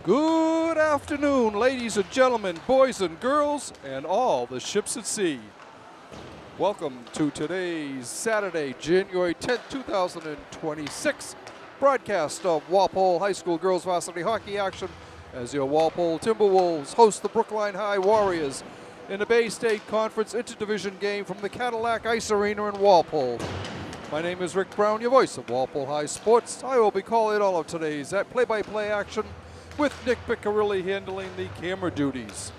Good afternoon, ladies and gentlemen, boys and girls, and all the ships at sea. Welcome to today's Saturday, January 10th, 2026 broadcast of Walpole High School Girls Varsity Hockey action as your Walpole Timberwolves host the Brookline High Warriors in the Bay State Conference Interdivision game from the Cadillac Ice Arena in Walpole. My name is Rick Brown, your voice of Walpole High Sports. I will be calling all of today's play-by-play action with Nick Piccarilli handling the camera duties.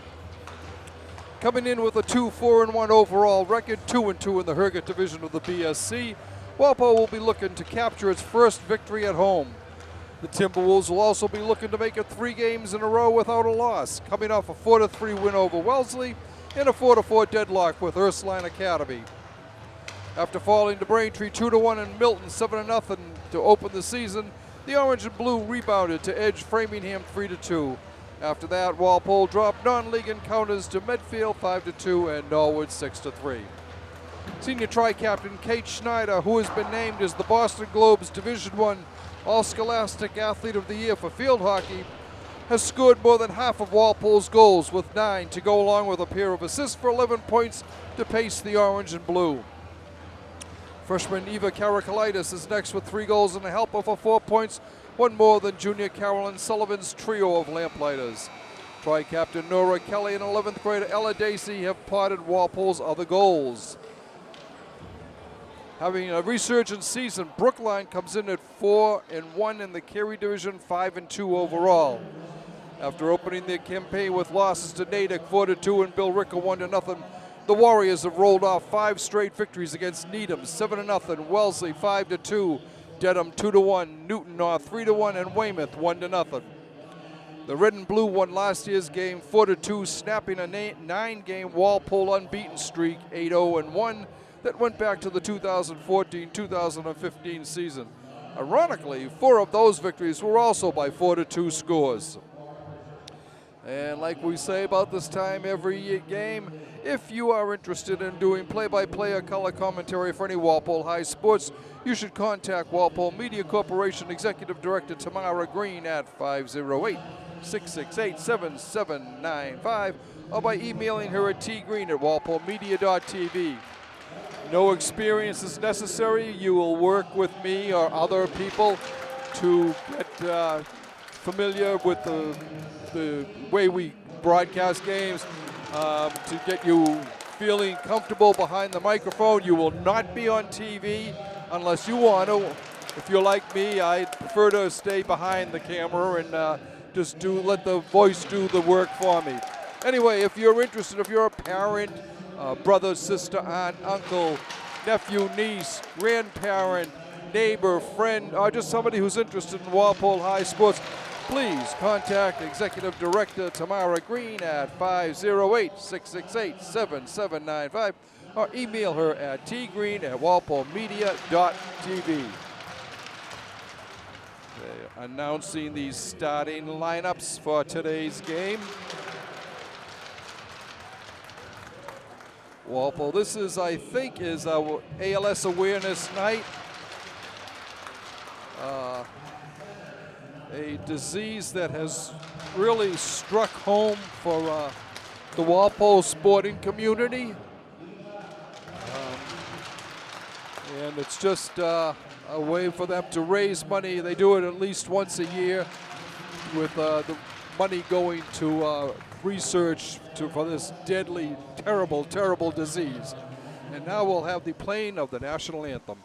Coming in with a 2-4-1 overall record, 2-2 in the Herget division of the BSC, Walpole will be looking to capture its first victory at home. The Timberwolves will also be looking to make it 3 games in a row without a loss, coming off a 4-3 win over Wellesley and a 4-4 deadlock with Ursuline Academy. After falling to Braintree 2-1 and Milton 7-0 to open the season, the Orange and Blue rebounded to edge Framingham 3-2. After that, Walpole dropped non-league encounters to Medfield 5-2 and Norwood 6-3. Senior tri-captain Kate Schneider, who has been named as the Boston Globe's Division I All-Scholastic Athlete of the Year for field hockey, has scored more than half of Walpole's goals with 9 to go along with a pair of assists for 11 points to pace the Orange and Blue. Freshman Eva Karakalitis is next with 3 goals and a helper for 4 points, one more than junior Carolyn Sullivan's trio of lamplighters. Tri-captain Nora Kelly and 11th grader Ella Dacey have potted Walpole's other goals. Having a resurgent season, Brookline comes in at 4-1 in the Carey Division, 5-2 overall. After opening their campaign with losses to Natick 4-2 and Bill Ricker 1-0, the Warriors have rolled off 5 straight victories against Needham 7-0, Wellesley 5-2, Dedham 2-1, Newton North 3-1, and Weymouth 1-0. The Red and Blue won last year's game 4-2, snapping a 9-game Walpole unbeaten streak 8-0-1 that went back to the 2014-2015 season. Ironically, 4 of those victories were also by 4-2 scores. And like we say about this time every game, if you are interested in doing play-by-play or color commentary for any Walpole High sports, you should contact Walpole Media Corporation Executive Director Tamara Green at 508-668-7795 or by emailing her at tgreen@walpolemedia.tv. No experience is necessary. You will work with me or other people to get familiar with the way we broadcast games, to get you feeling comfortable behind the microphone. You will not be on TV unless you want to. If you're like me, I prefer to stay behind the camera and just let the voice do the work for me. Anyway, if you're interested, if you're a parent, brother, sister, aunt, uncle, nephew, niece, grandparent, neighbor, friend, or just somebody who's interested in Walpole High sports, please contact Executive Director Tamara Green at 508-668-7795 or email her at tgreen@walpolemedia.tv. Announcing the starting lineups for today's game. Walpole, this is, I think, is our ALS awareness night. A disease that has really struck home for the Walpole sporting community. And it's just a way for them to raise money. They do it at least once a year with the money going to research for this deadly, terrible, terrible disease. And now we'll have the playing of the national anthem.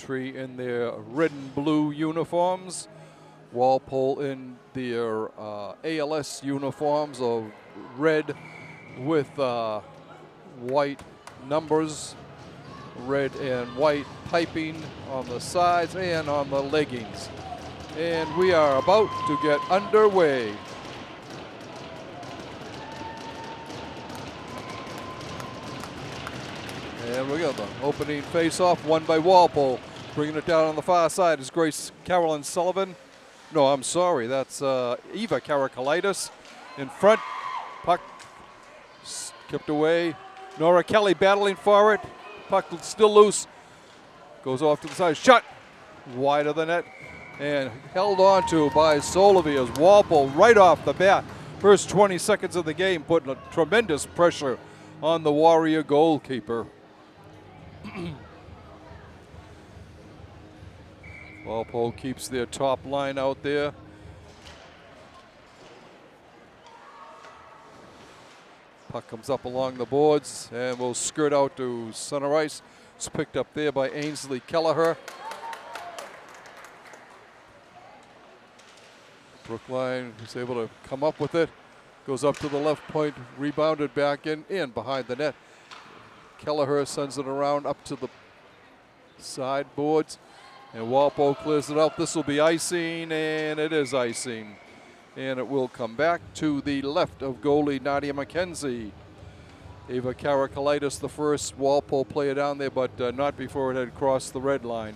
Braintree in their red and blue uniforms. Walpole in their ALS uniforms of red with white numbers, red and white piping on the sides and on the leggings. And we are about to get underway. And we got the opening face-off won by Walpole. Bringing it down on the far side is Grace Carolyn Sullivan. No, I'm sorry, that's Eva Karakalitis in front. Puck skipped away. Nora Kelly battling for it. Puck still loose. Goes off to the side. Shot wide of the net. And held on to by Solovey as Walpole right off the bat. First 20 seconds of the game putting a tremendous pressure on the Warrior goalkeeper. Walpole keeps their top line out there. Puck comes up along the boards and will skirt out to center ice. It's picked up there by Ainsley Kelleher. Brookline is able to come up with it. Goes up to the left point, rebounded back in behind the net. Kelleher sends it around up to the sideboards. And Walpole clears it out. This will be icing, and it is icing. And it will come back to the left of goalie Nadia McKenzie. Eva Karakalitis, the first Walpole player down there, but not before it had crossed the red line.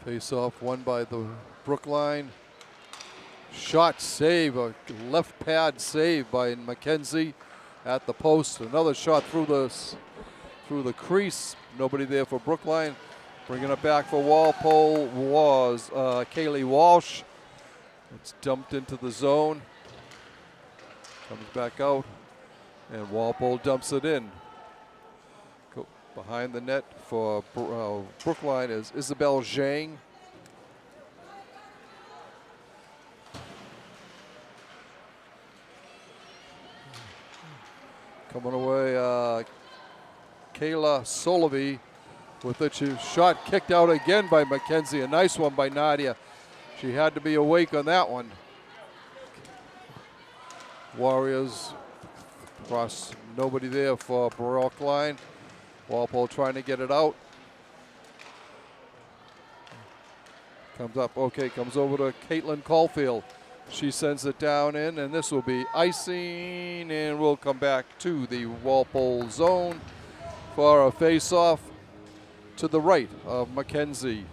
Face-off won by the Brookline. Shot save, a left pad save by McKenzie at the post. Another shot through the crease. Nobody there for Brookline. Bringing it back for Walpole was Kaylee Walsh. It's dumped into the zone. Comes back out, and Walpole dumps it in. Behind the net for Brookline is Isabel Zhang. Coming away, Kayla Solovey with a shot kicked out again by McKenzie. A nice one by Nadia. She had to be awake on that one. Warriors cross, nobody there for Brookline. Walpole trying to get it out. Comes up, okay, comes over to Caitlin Caulfield. She sends it down in, and this will be icing, and we'll come back to the Walpole zone for a face-off to the right of McKenzie.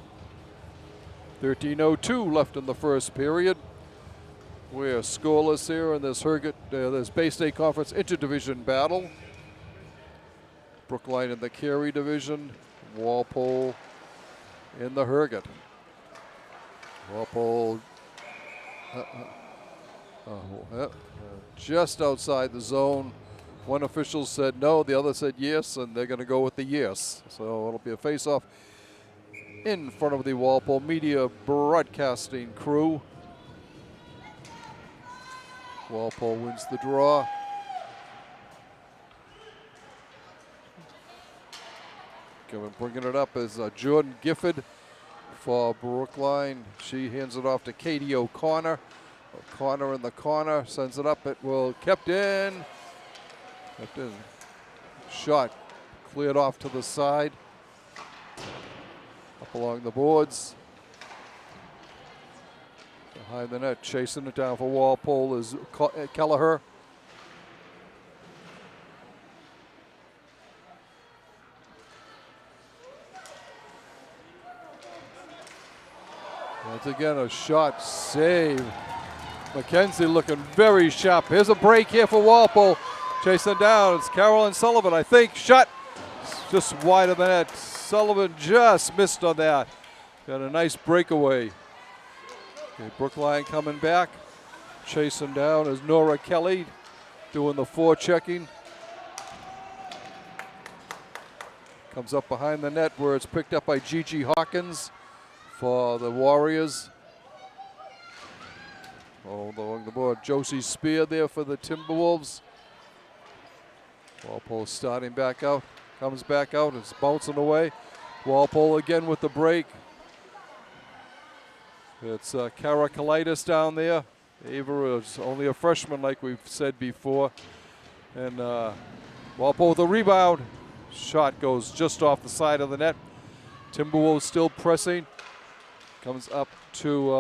13:02 left in the first period. We're scoreless here in this Bay State Conference interdivision battle. Brookline in the Carey division, Walpole in the Herget. Walpole just outside the zone. One official said no, the other said yes, and they're going to go with the yes. So it'll be a face-off in front of the Walpole Media Broadcasting crew. Walpole wins the draw. Bringing it up is Jordan Gifford for Brookline. She hands it off to Katie O'Connor. O'Connor in the corner, sends it up. It will kept in. Kept in. Shot cleared off to the side. Up along the boards. Behind the net, chasing it down for Walpole is Kelleher. Once again, a shot save. McKenzie looking very sharp. Here's a break here for Walpole. Chasing down, it's Carolyn Sullivan, I think. Shot just wide of the net. Sullivan just missed on that. Got a nice breakaway. Okay, Brookline coming back. Chasing down is Nora Kelly doing the forechecking. Comes up behind the net where it's picked up by Gigi Hawkins for the Warriors. Oh, along the board, Josie Spear there for the Timberwolves. Walpole starting back out, comes back out, it's bouncing away. Walpole again with the break. It's Karakalitis down there. Ava is only a freshman like we've said before. And Walpole with a rebound. Shot goes just off the side of the net. Timberwolves still pressing. Comes up to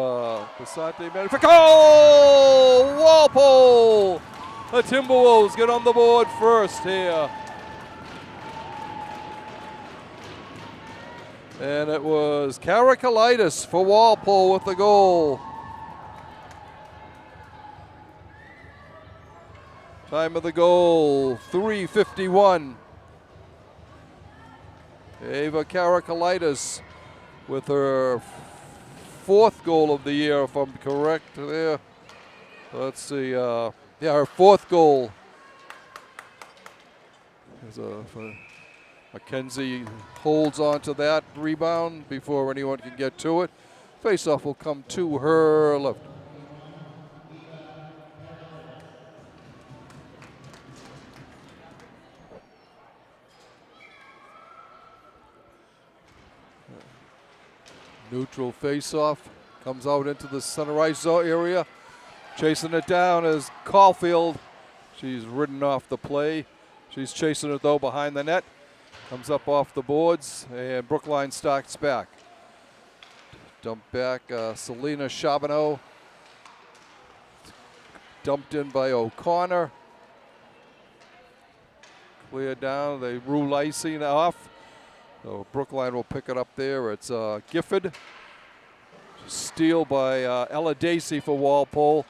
Varsity. Oh! Walpole! The Timberwolves get on the board first here. And it was Karakalitis for Walpole with the goal. Time of the goal, 3:51. Ava Karakalitis with her fourth goal of the year, if I'm correct there. Let's see, yeah, her fourth goal. Mackenzie holds on to that rebound before anyone can get to it. Faceoff will come to her left. Neutral faceoff comes out into the center ice area. Chasing it down is Caulfield. She's ridden off the play. She's chasing it though behind the net. Comes up off the boards, and Brookline starts back. Dump back, Selena Charbonneau. Dumped in by O'Connor. Clear down, they rule icing off. So Brookline will pick it up there. It's Gifford. Steal by Ella Dacey for Walpole.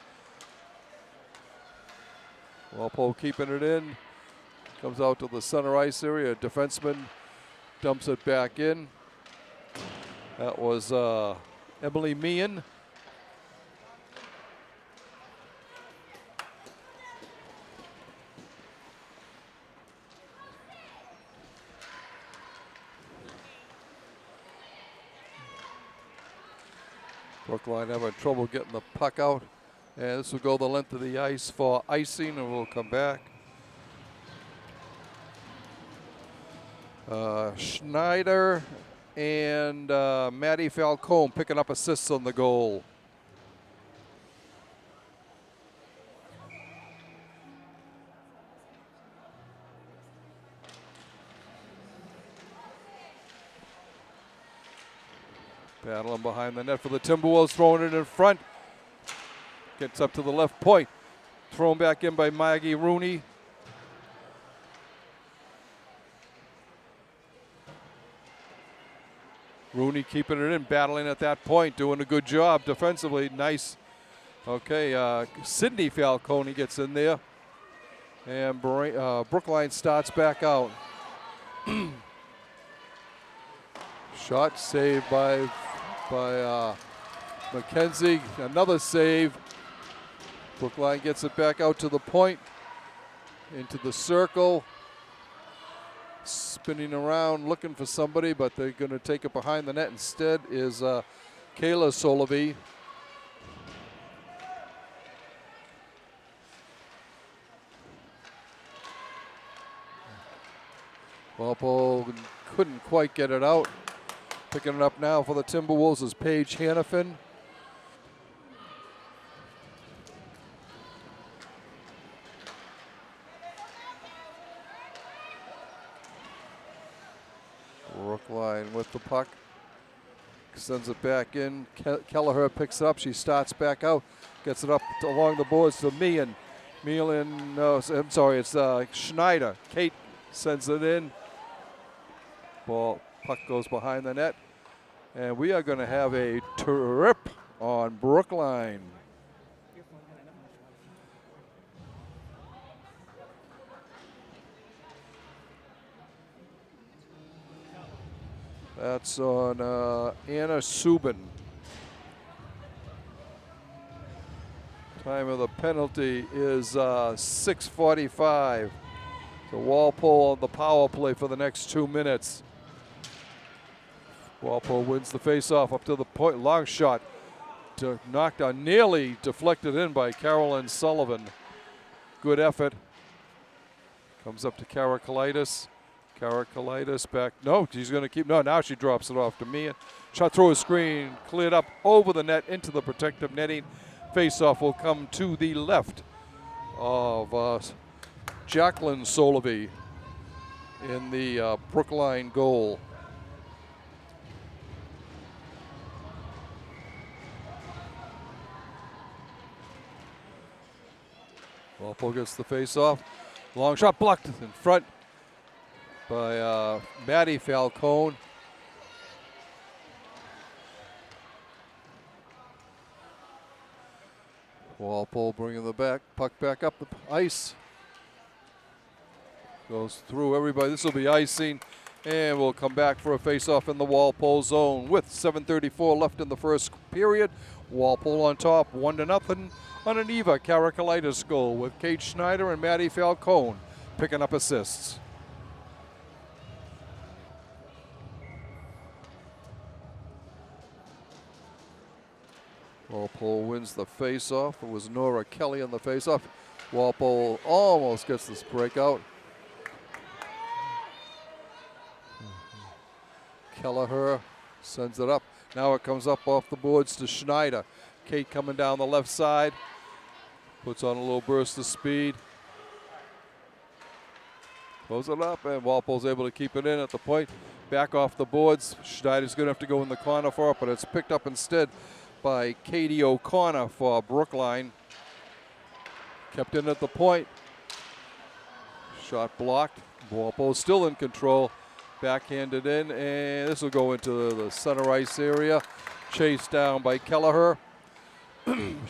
Walpole keeping it in. Comes out to the center ice area. Defenseman dumps it back in. That was Emily Meehan. Brookline having trouble getting the puck out. And this will go the length of the ice for icing, and we'll come back. Schneider and Maddie Falcone picking up assists on the goal. Battling behind the net for the Timberwolves, throwing it in front. Gets up to the left point. Thrown back in by Maggie Rooney. Rooney keeping it in, battling at that point, doing a good job defensively. Nice. Okay, Sydney Falcone gets in there. And Brookline starts back out. Shot saved by Mackenzie. Another save. Brookline gets it back out to the point. Into the circle. Spinning around, looking for somebody, but they're going to take it behind the net instead is Kayla Solovey. Walpole couldn't quite get it out. Picking it up now for the Timberwolves is Paige Hannafin. Brookline with the puck. Sends it back in. Kelleher picks it up. She starts back out. Gets it up along the boards to Meehan. I'm sorry, it's Schneider. Kate sends it in. Puck goes behind the net. And we are going to have a trip on Brookline. That's on Anna Subin. Time of the penalty is 6:45. So Walpole on the power play for the next 2 minutes. Walpole wins the faceoff up to the point. Long shot knocked down, nearly deflected in by Carolyn Sullivan. Good effort. Comes up to Karakalitis. Karakalitis back. No, she's going to keep. No, now she drops it off to Mia. Shot through a screen. Cleared up over the net into the protective netting. Face-off will come to the left of Jacqueline Solovey in the Brookline goal. Walpole gets the face-off. Long shot blocked in front by Maddie Falcone. Walpole bringing the puck back up the ice. Goes through everybody. This will be icing. And we'll come back for a face-off in the Walpole zone with 7:34 left in the first period. Walpole on top, 1-0 on an Eva Karakalitis goal with Kate Schneider and Maddie Falcone picking up assists. Walpole wins the face-off. It was Nora Kelly on the face-off. Walpole almost gets this breakout. Kelleher sends it up. Now it comes up off the boards to Schneider. Kate coming down the left side. Puts on a little burst of speed. Close it up, and Walpole's able to keep it in at the point. Back off the boards. Schneider's going to have to go in the corner for it, but it's picked up instead by Katie O'Connor for Brookline. Kept in at the point. Shot blocked. Walpole's still in control. Backhanded in, and this will go into the center ice area. Chased down by Kelleher.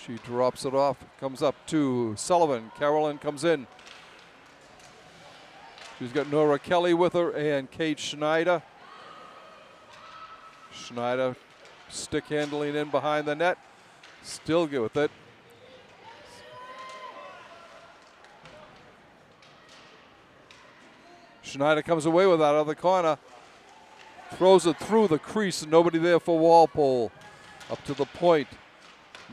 She drops it off. Comes up to Sullivan. Carolyn comes in. She's got Nora Kelly with her and Kate Schneider. Schneider stick handling in behind the net. Still good with it. Schneider comes away with that out of the corner. Throws it through the crease and nobody there for Walpole. Up to the point.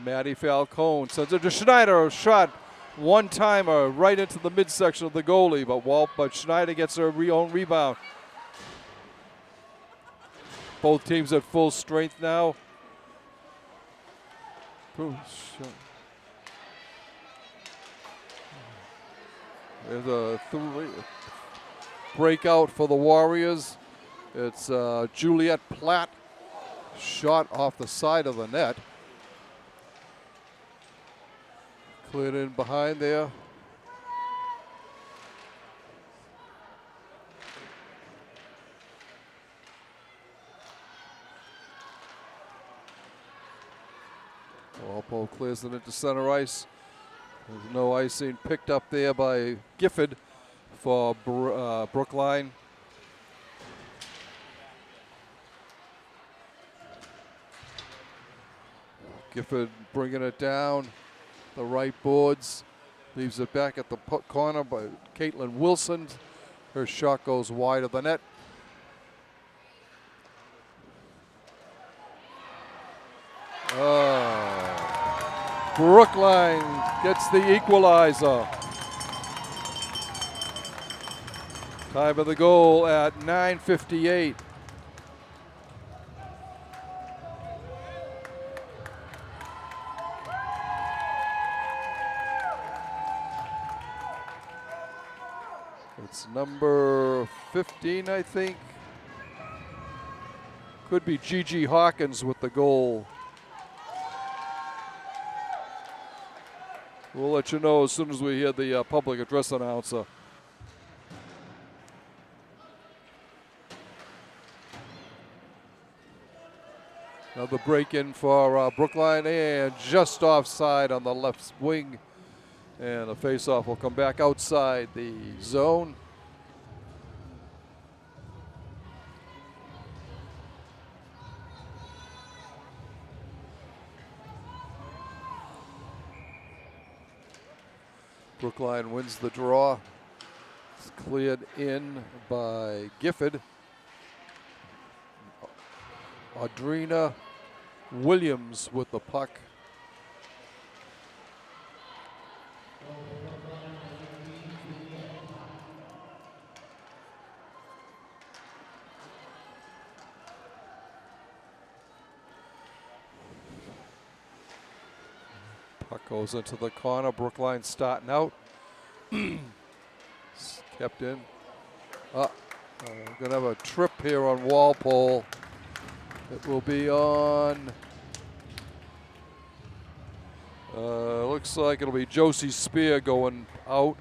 Maddie Falcone sends it to Schneider. A shot. One-timer right into the midsection of the goalie, but Schneider gets her own rebound. Both teams at full strength now. There's a breakout for the Warriors. It's Juliet Platt. Shot off the side of the net. Cleared in behind there. Walpole clears it into center ice. There's no icing picked up there by Gifford for Brookline. Gifford bringing it down the right boards. Leaves it back at the corner by Caitlin Wilson. Her shot goes wide of the net. Brookline gets the equalizer. Time of the goal at 9:58. It's number 15, I think. Could be Gigi Hawkins with the goal. We'll let you know as soon as we hear the public address announcer. Another break in for Brookline, and just offside on the left wing. And the faceoff will come back outside the zone. Brookline wins the draw. It's cleared in by Gifford. Audrina Williams with the puck. Puck goes into the corner. Brookline starting out. Kept in. We're going to have a trip here on Walpole. It will be on, looks like it'll be Josie Spear going out.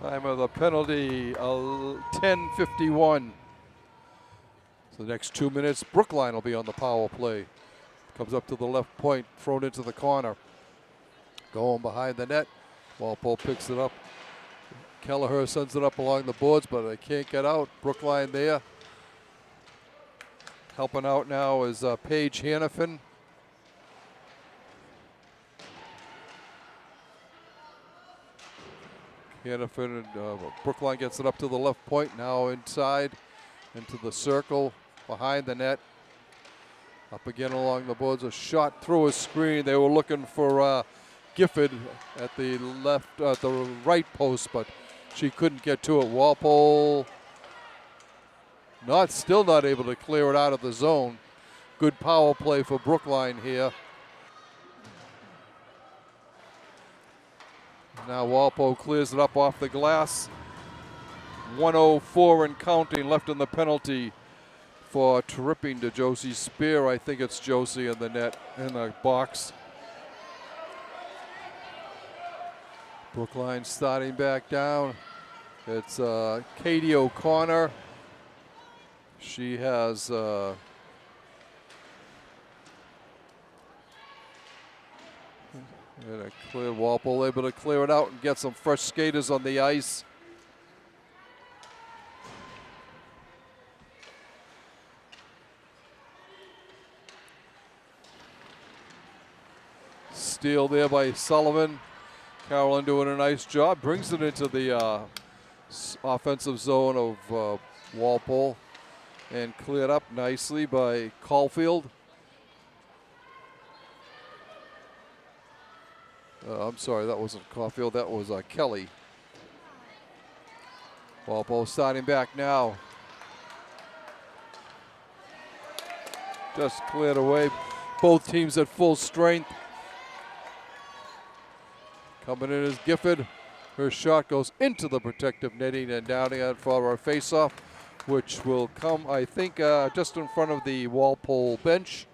Time of the penalty, 10:51. So the next 2 minutes, Brookline will be on the power play. Comes up to the left point, thrown into the corner. Going behind the net. Walpole picks it up. Kelleher sends it up along the boards, but they can't get out. Brookline there. Helping out now is Paige Hannafin. Hannafin and Brookline gets it up to the left point. Now inside into the circle behind the net. Up again along the boards. A shot through a screen. They were looking for Gifford at the left, the right post, but she couldn't get to it. Walpole still not able to clear it out of the zone. Good power play for Brookline here. Now Walpole clears it up off the glass. 1:04 and counting left in the penalty for tripping to Josie Spear. I think it's Josie in the net, in the box. Brookline starting back down. It's Katie O'Connor. She has and a clear. Walpole able to clear it out and get some fresh skaters on the ice. Steal there by Sullivan. Carolyn doing a nice job. Brings it into the offensive zone of Walpole. And cleared up nicely by Caulfield. I'm sorry, that wasn't Caulfield. That was Kelly. Walpole starting back now. Just cleared away. Both teams at full strength. Coming in is Gifford. Her shot goes into the protective netting and down again for our face-off, which will come, I think, just in front of the Walpole bench.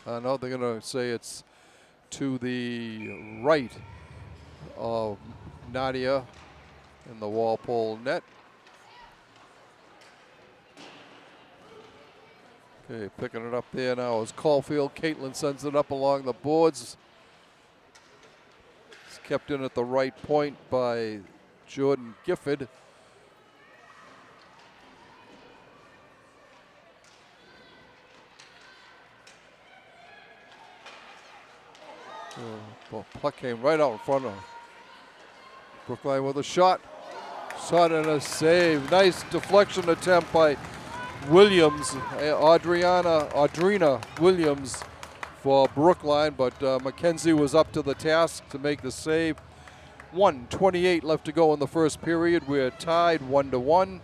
No, they're going to say it's to the right of Nadia in the Walpole net. Okay, picking it up there now is Caulfield. Caitlin sends it up along the boards. It's kept in at the right point by Jordan Gifford. Well, puck came right out in front of Brookline with a shot. Shot and a save. Nice deflection attempt by Williams, Audrina Williams for Brookline, but Mackenzie was up to the task to make the save. 1:28 left to go in the first period. We're tied 1-1.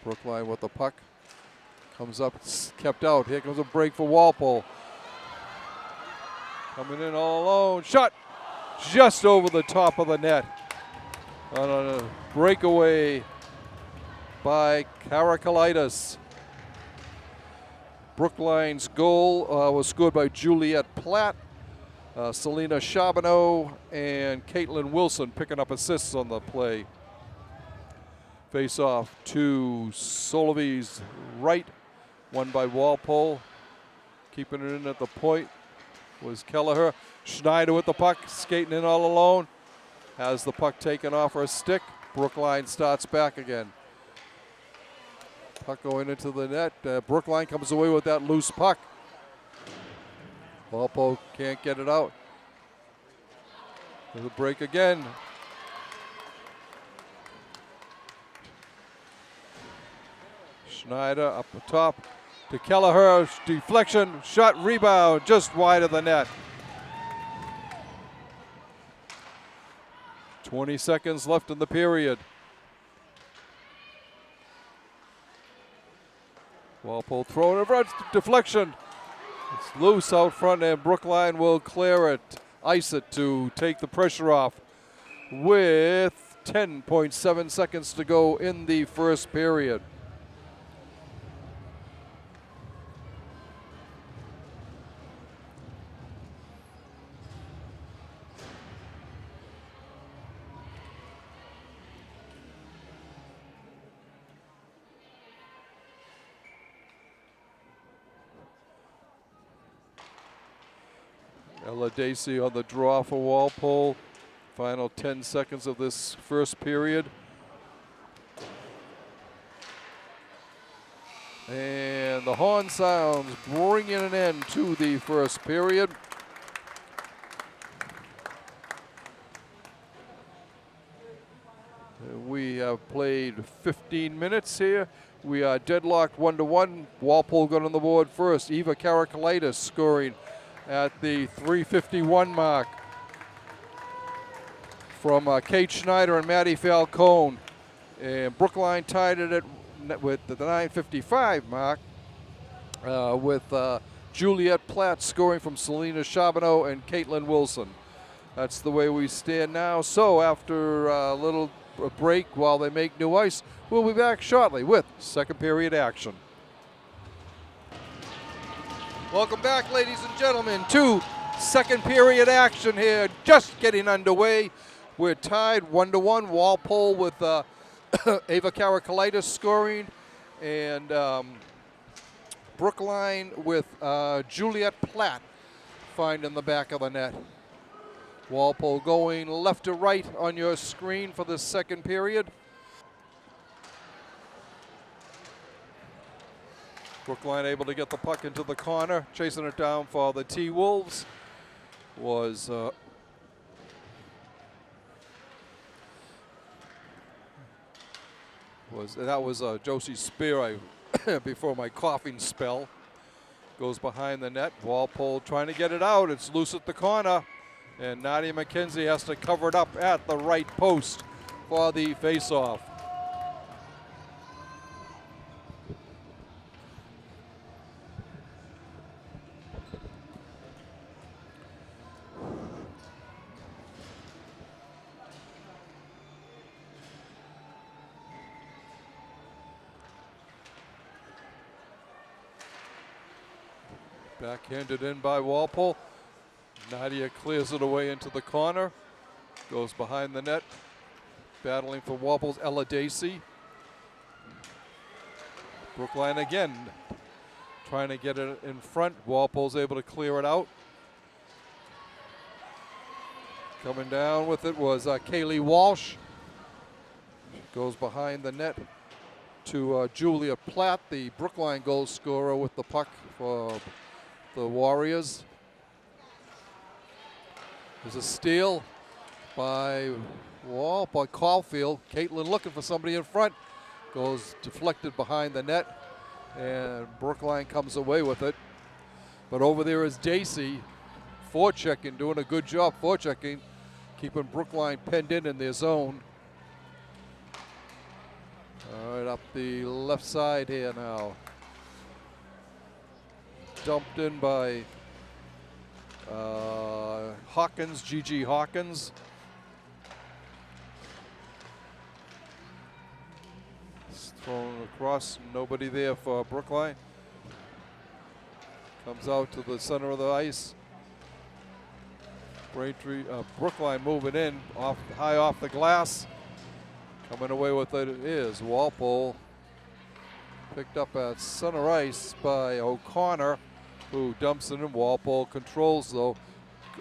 Brookline with the puck. Comes up, it's kept out. Here comes a break for Walpole. Coming in all alone. Shot just over the top of the net. On a breakaway by Karakalitis. Brookline's goal was scored by Juliette Platt, Selena Charbonneau, and Caitlin Wilson picking up assists on the play. Face off to Solovey's right, won by Walpole. Keeping it in at the point was Kelleher. Schneider with the puck, skating in all alone. Has the puck taken off her stick. Brookline starts back again. Puck going into the net. Brookline comes away with that loose puck. Walpole can't get it out. The break again. Schneider up the top to Kelleher. Deflection, shot, rebound, just wide of the net. 20 seconds left in the period. Walpole throwing in front, deflection. It's loose out front, and Brookline will clear it, ice it to take the pressure off with 10.7 seconds to go in the first period. Ella Dacey on the draw for Walpole. Final 10 seconds of this first period. And the horn sounds, bringing an end to the first period. We have played 15 minutes here. We are deadlocked 1-1. Walpole got on the board first. Eva Karakalitis scoring at the 3:51 mark from Kate Schneider and Maddie Falcone. And Brookline tied it with the 9:55 mark with Juliette Platt scoring from Selena Charbonneau and Caitlin Wilson. That's the way we stand now. So after a little break while they make new ice, we'll be back shortly with second period action. Welcome back, ladies and gentlemen, to second period action here, just getting underway. We're tied 1-1. Walpole with Ava Karakalitis scoring, and Brookline with Juliette Platt finding the back of the net. Walpole going left to right on your screen for the second period. Brookline able to get the puck into the corner, chasing it down for the T-Wolves was Josie Spear before my coughing spell. Goes behind the net. Walpole trying to get it out. It's loose at the corner, and Nadia McKenzie has to cover it up at the right post for the face-off. Backhanded in by Walpole. Nadia clears it away into the corner. Goes behind the net. Battling for Walpole's Ella Dacey. Brookline again trying to get it in front. Walpole's able to clear it out. Coming down with it was Kaylee Walsh. Goes behind the net to Julia Platt, the Brookline goal scorer, with the puck for the Warriors. There's a steal by Caulfield. Caitlin looking for somebody in front. Goes deflected behind the net, and Brookline comes away with it. But over there is Dacey forechecking, doing a good job forechecking, keeping Brookline penned in their zone. All right, up the left side here now. Dumped in by Hawkins, Gigi Hawkins. It's thrown across, nobody there for Brookline. Comes out to the center of the ice. Brookline moving in, high off the glass. Coming away with it is Walpole. Picked up at center ice by O'Connor, who dumps it in. Walpole controls, though.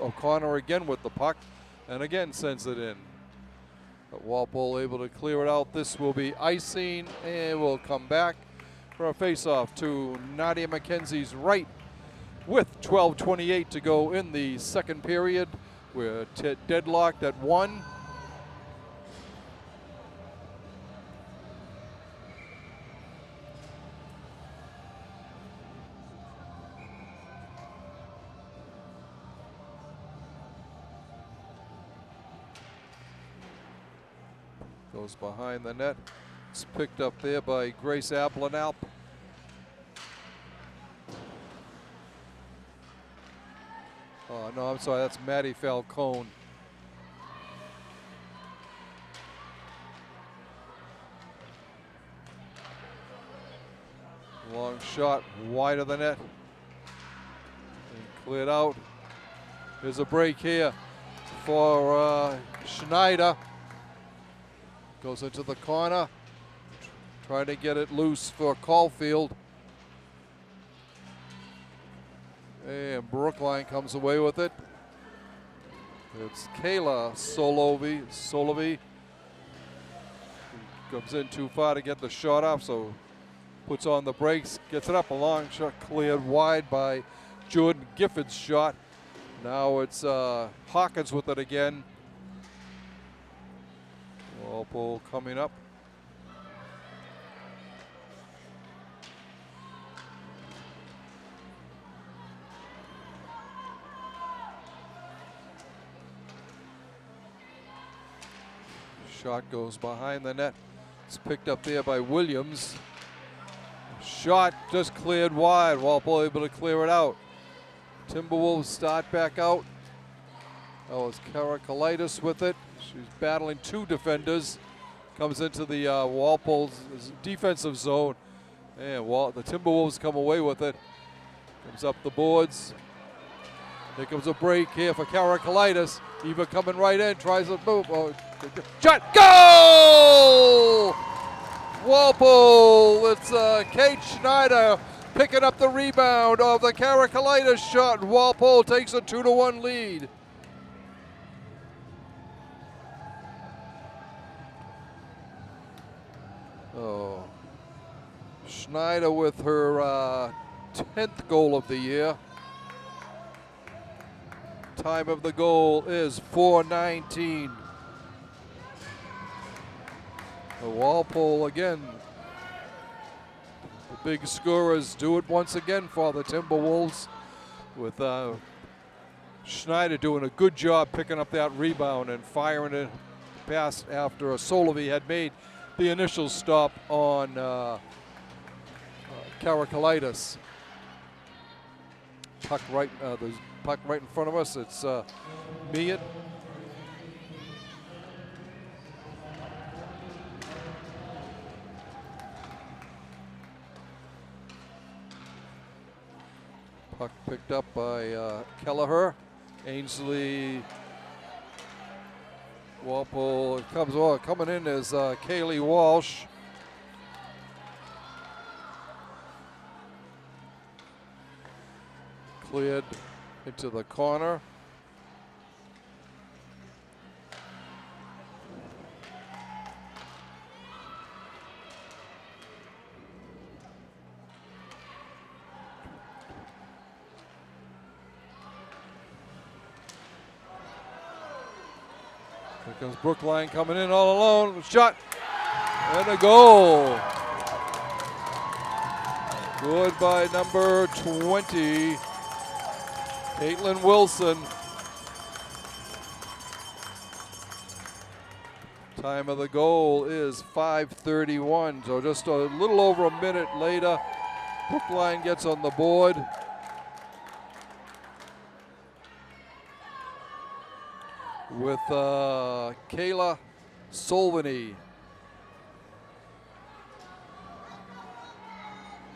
O'Connor again with the puck, and again sends it in. But Walpole able to clear it out. This will be icing, and we'll come back for a face-off to Nadia McKenzie's right with 12:28 to go in the second period. We're deadlocked at 1. Goes behind the net. It's picked up there by Grace Ablanalp. Oh, no, I'm sorry, that's Maddie Falcone. Long shot, wide of the net. And cleared out. There's a break here for Schneider. Goes into the corner. Trying to get it loose for Caulfield. And Brookline comes away with it. It's Kayla Solovey. Comes in too far to get the shot off, so puts on the brakes, gets it up, a long shot cleared wide by Jordan Gifford's shot. Now it's Hawkins with it again. Walpole coming up. Shot goes behind the net. It's picked up there by Williams. Shot just cleared wide. Walpole able to clear it out. Timberwolves start back out. That was Karakalitis with it. She's battling 2 defenders. Comes into the Walpole's defensive zone. And the Timberwolves come away with it. Comes up the boards. Here comes a break here for Karakalitis. Eva coming right in, tries to move. Oh, shot, goal! Walpole, it's Kate Schneider picking up the rebound of the Karakalitis shot. Walpole takes a 2-1 lead. Oh, Schneider with her 10th goal of the year. Time of the goal is 4:19. Walpole again. The big scorers do it once again for the Timberwolves, with Schneider doing a good job picking up that rebound and firing it past after Solovey had made the initial stop on Karakalitis. Puck right, there's puck right in front of us. It's Mead. Puck picked up by Kelleher. Ainsley. Walpole comes coming in as Kaylee Walsh. Cleared into the corner. Here comes Brookline coming in all alone. Shot and a goal. Good by number 20. Caitlin Wilson. Time of the goal is 5:31, so just a little over a minute later, Brookline gets on the board. With Kayla Solveny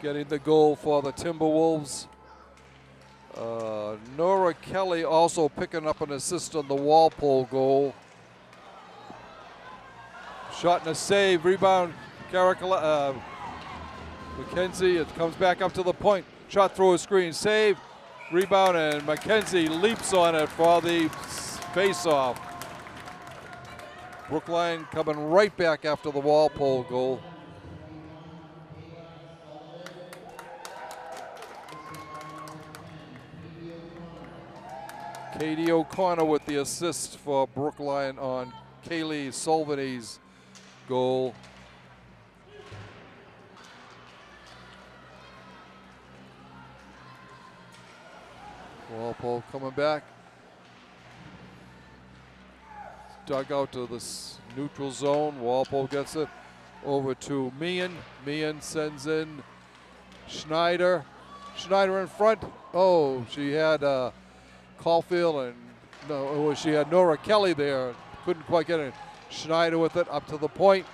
getting the goal for the Timberwolves. Nora Kelly also picking up an assist on the Walpole goal. Shot and a save, rebound, McKenzie, it comes back up to the point. Shot through a screen, save, rebound, and McKenzie leaps on it for the face-off. Brookline coming right back after the Walpole goal. Katie O'Connor with the assist for Brookline on Kaylee Solvany's goal. Walpole coming back. Dug out to this neutral zone. Walpole gets it over to Meehan. Meehan sends in Schneider. Schneider in front. Oh, she had Caulfield and no, she had Nora Kelly there. Couldn't quite get it. Schneider with it up to the point.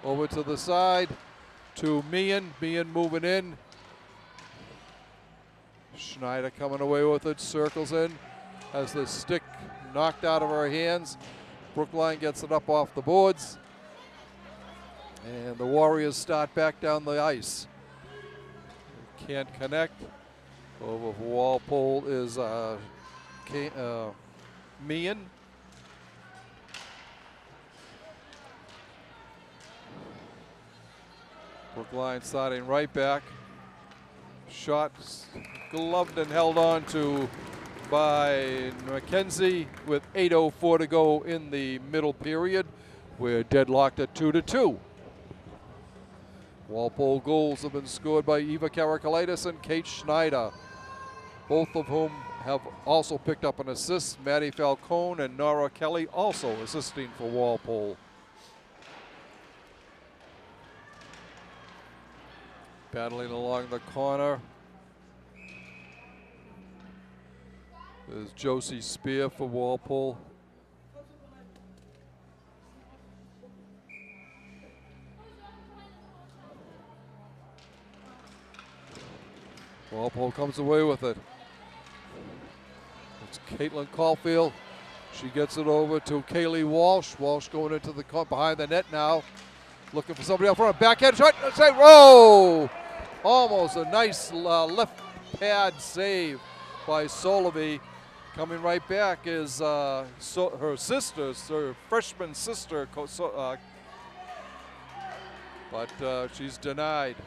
Over to the side to Meehan. Meehan moving in. Schneider coming away with it. Circles in. Has the stick knocked out of her hands. Brookline gets it up off the boards. And the Warriors start back down the ice. Can't connect. Over for Walpole is Meehan. Brookline starting right back. Shot gloved and held on to by McKenzie with 8:04 to go in the middle period. We're deadlocked at 2-2. Walpole goals have been scored by Eva Karakalitis and Kate Schneider, both of whom have also picked up an assist. Maddie Falcone and Nora Kelly also assisting for Walpole. Battling along the corner is Josie Spear for Walpole. Walpole comes away with it. It's Caitlin Caulfield. She gets it over to Kaylee Walsh. Walsh going into the behind the net now. Looking for somebody up front. Backhand shot. Say, whoa! Almost a nice left pad save by Solovey. Coming right back is her sister, her freshman sister, but she's denied.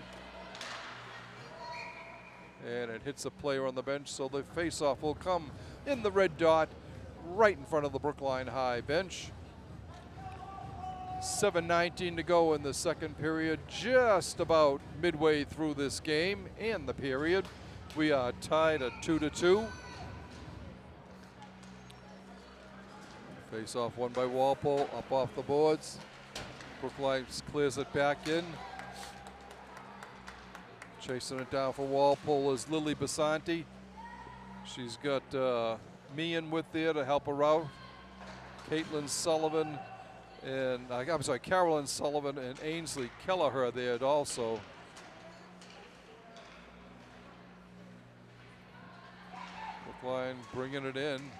And it hits a player on the bench, so the face-off will come in the red dot right in front of the Brookline High bench. 7:19 to go in the second period, just about midway through this game and the period. We are tied at 2-2. Face-off won by Walpole, up off the boards. Brookline clears it back in. Chasing it down for Walpole is Lily Basanti. She's got Meehan with there to help her out. Caitlin Sullivan and Carolyn Sullivan and Ainsley Kelleher there also. Brookline bringing it in.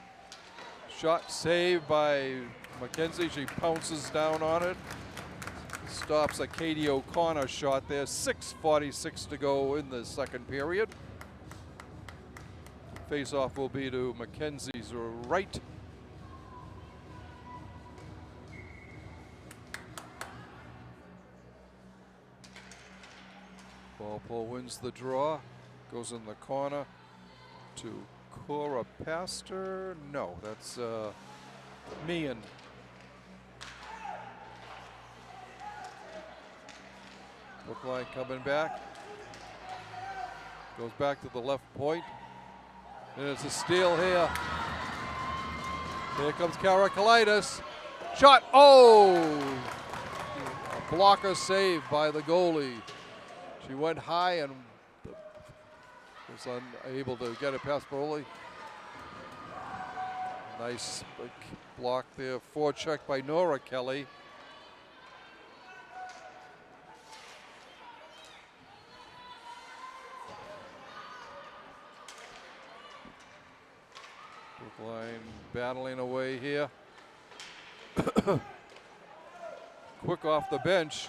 Shot saved by McKenzie. She pounces down on it. Stops a Katie O'Connor shot there. 6:46 to go in the second period. Face-off will be to McKenzie's right. Walpole wins the draw. Goes in the corner to Cora Pastor. No, that's Meehan. Brookline coming back. Goes back to the left point. And it's a steal here. Here comes Karakalitis. Shot. Oh! A blocker saved by the goalie. She went high and was unable to get it past Broly. Nice block there. Forecheck by Nora Kelly. Brookline battling away here. Quick off the bench.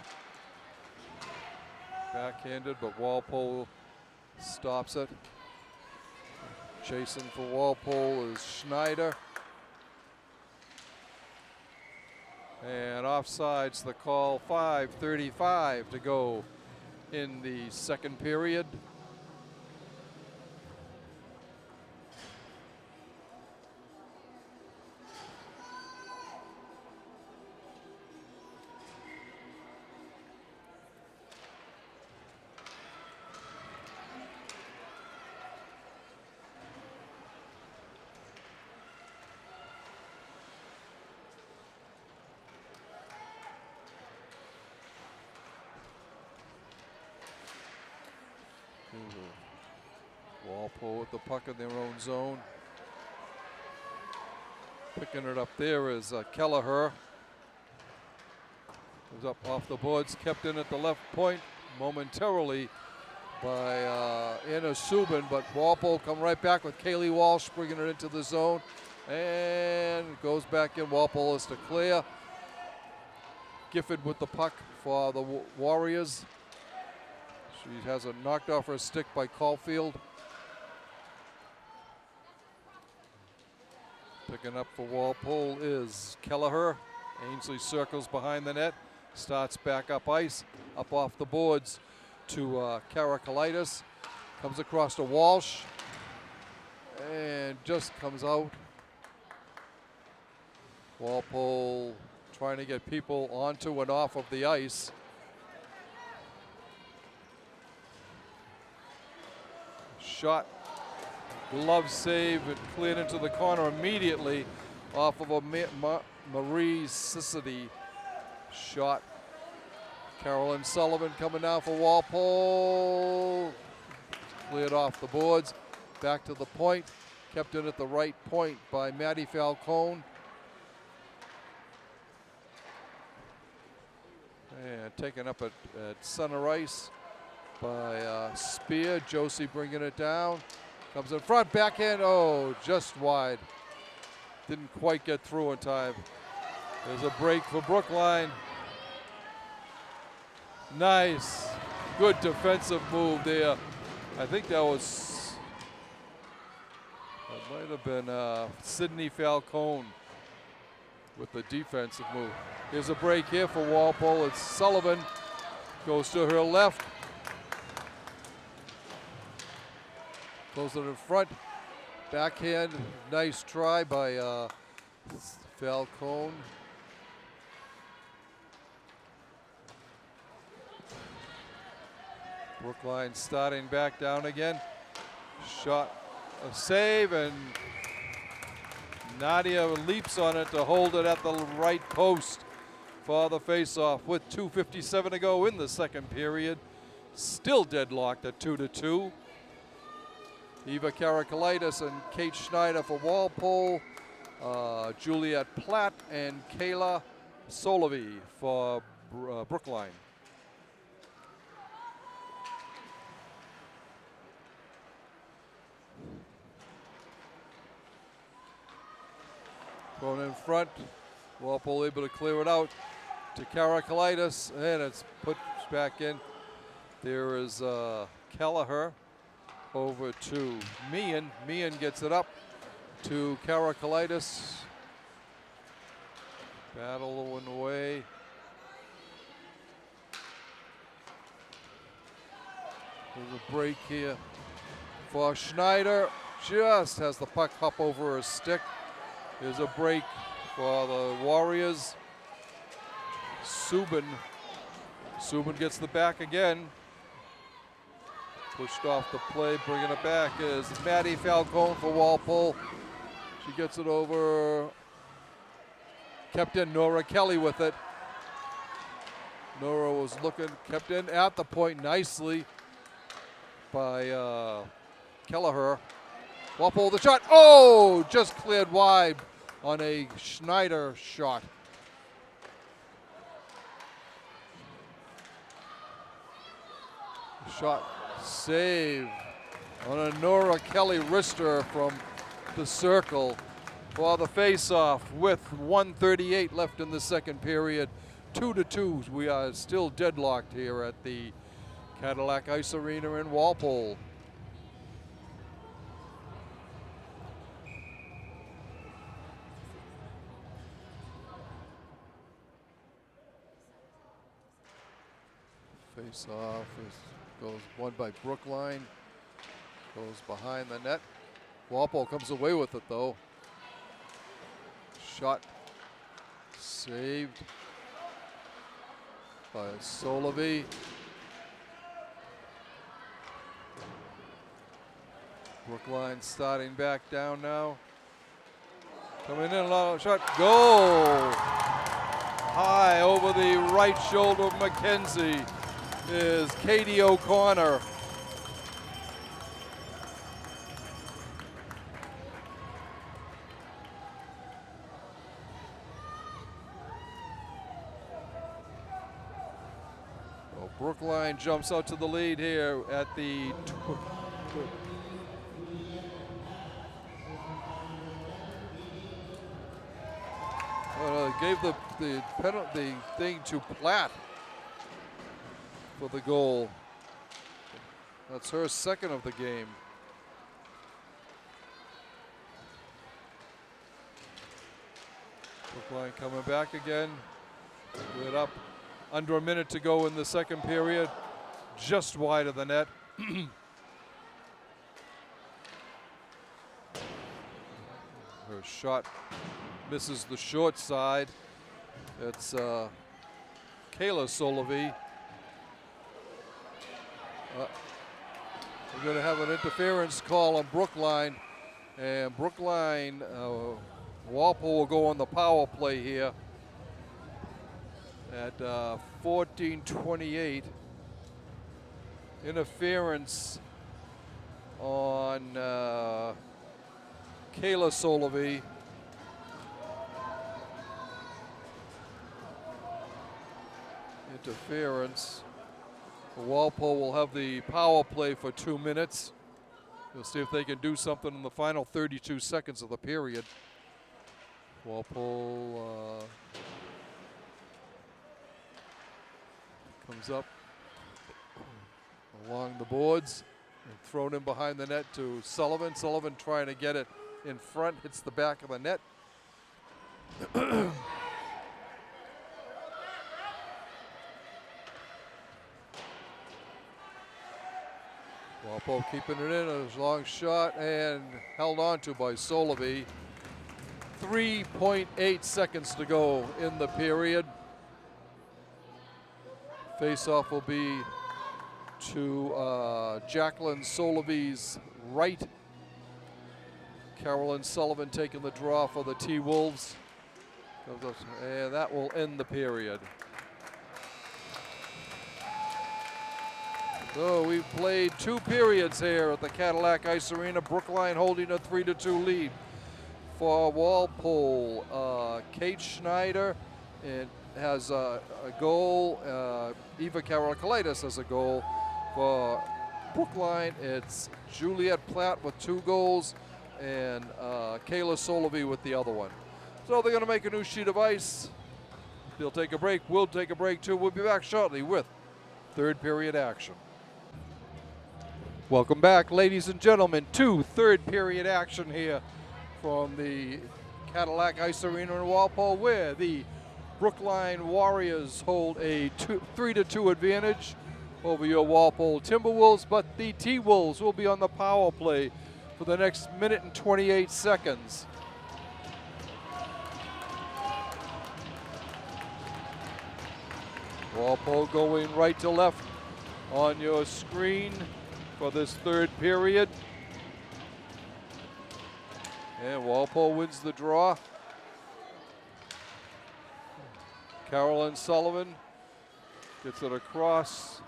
Backhanded, but Walpole stops it. Chasing for Walpole is Schneider. And offside's the call. 5:35 to go in the second period. Walpole with the puck in their own zone. Picking it up there is Kelleher. Goes up off the boards, kept in at the left point momentarily by Anna Subin, but Walpole come right back with Kaylee Walsh bringing it into the zone and goes back in. Walpole is to clear. Gifford with the puck for the Warriors. She has it knocked off her stick by Caulfield. Picking up for Walpole is Kelleher. Ainsley circles behind the net, starts back up ice, up off the boards to Karakalitis. Comes across to Walsh and just comes out. Walpole trying to get people onto and off of the ice. Shot, glove save, it cleared into the corner immediately off of a Marie Sissity shot. Carolyn Sullivan coming down for Walpole. Cleared off the boards, back to the point, kept it at the right point by Maddie Falcone. And taken up at center ice by Spear. Josie bringing it down. Comes in front, backhand, oh, just wide. Didn't quite get through in time. There's a break for Brookline. Nice, good defensive move there. I think that might have been Sydney Falcone with the defensive move. Here's a break here for Walpole. It's Sullivan, goes to her left. Goes it in front, backhand, nice try by Falcone. Brookline starting back down again. Shot, a save, and Nadia leaps on it to hold it at the right post for the faceoff with 2:57 to go in the second period. Still deadlocked at 2-2. Eva Karakalitis and Kate Schneider for Walpole. Juliet Platt and Kayla Solovey for Brookline. Thrown in front. Walpole able to clear it out to Karakalitis, and it's put back in. There is Kelleher over to Meehan. Meehan gets it up to Karakalitis. Battle away. There's a break here for Schneider. Just has the puck hop over her stick. There's a break for the Warriors. Subin gets the back again. Pushed off the play, bringing it back is Maddie Falcone for Walpole. She gets it over. Kept in, Nora Kelly with it. Nora was looking, kept in at the point nicely by Kelleher. Walpole the shot, oh, just cleared wide on a Schneider shot. Shot save on a Nora Kelly wrister from the circle for the face-off with 1:38 left in the second period. 2-2. We are still deadlocked here at the Cadillac Ice Arena in Walpole. Face-off goes won by Brookline. Goes behind the net. Walpole comes away with it though. Shot saved by Solovey. Brookline starting back down now. Coming in, long shot, goal! High over the right shoulder of McKenzie is Katie O'Connor. Brookline jumps out to the lead here at the gave the penalty thing to Platt for the goal. That's her second of the game. Brookline coming back again. With up under a minute to go in the second period. Just wide of the net. Her shot misses the short side. It's Kayla Solovey. We're going to have an interference call on Brookline. And Brookline, Walpole will go on the power play here at 14:28. Interference on Kayla Solovey. Interference. Walpole will have the power play for 2 minutes. We'll see if they can do something in the final 32 seconds of the period. Walpole comes up along the boards and thrown in behind the net to Sullivan. Sullivan trying to get it in front, hits the back of the net. Walpole keeping it in, a long shot and held on to by Solovey. 3.8 seconds to go in the period. Face-off will be to Jacqueline Solovey's right. Carolyn Sullivan taking the draw for the T-Wolves. And that will end the period. So we've played 2 periods here at the Cadillac Ice Arena. Brookline holding a 3-2 lead. For Walpole, Kate Schneider has a goal. Eva Karakalitis has a goal. For Brookline, it's Juliet Platt with 2 goals and Kayla Solovey with the other one. So they're going to make a new sheet of ice. They'll take a break. We'll take a break too. We'll be back shortly with third period action. Welcome back, ladies and gentlemen, to third period action here from the Cadillac Ice Arena in Walpole, where the Brookline Warriors hold a 3-2 advantage over your Walpole Timberwolves, but the T-Wolves will be on the power play for the next minute and 28 seconds. Walpole going right to left on your screen for this third period. And Walpole wins the draw. Carolyn Sullivan gets it across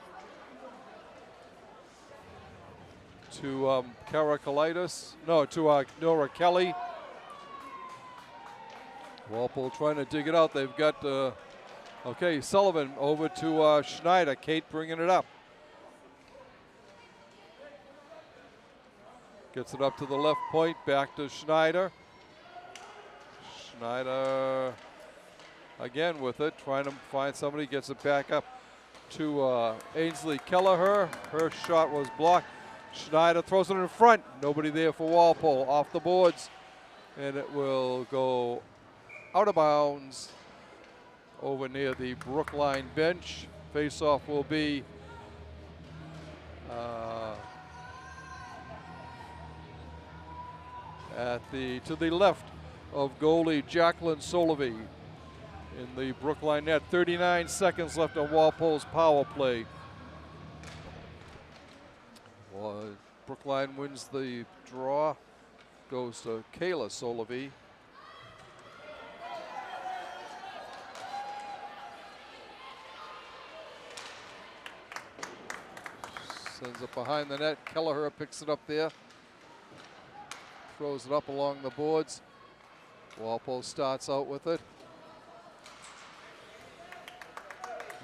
to Karakalitis. No, to Nora Kelly. Walpole trying to dig it out. They've got, okay, Sullivan over to Schneider. Kate bringing it up. Gets it up to the left point, back to Schneider. Schneider again with it, trying to find somebody, gets it back up to Ainsley Kelleher. Her shot was blocked. Schneider throws it in front. Nobody there for Walpole, off the boards. And it will go out of bounds over near the Brookline bench. Face-off will be to the left of goalie Jacqueline Solovey in the Brookline net. 39 seconds left on Walpole's power play. Well, Brookline wins the draw. Goes to Kayla Solovey. Sends it behind the net. Kelleher picks it up there. Throws it up along the boards. Walpole starts out with it.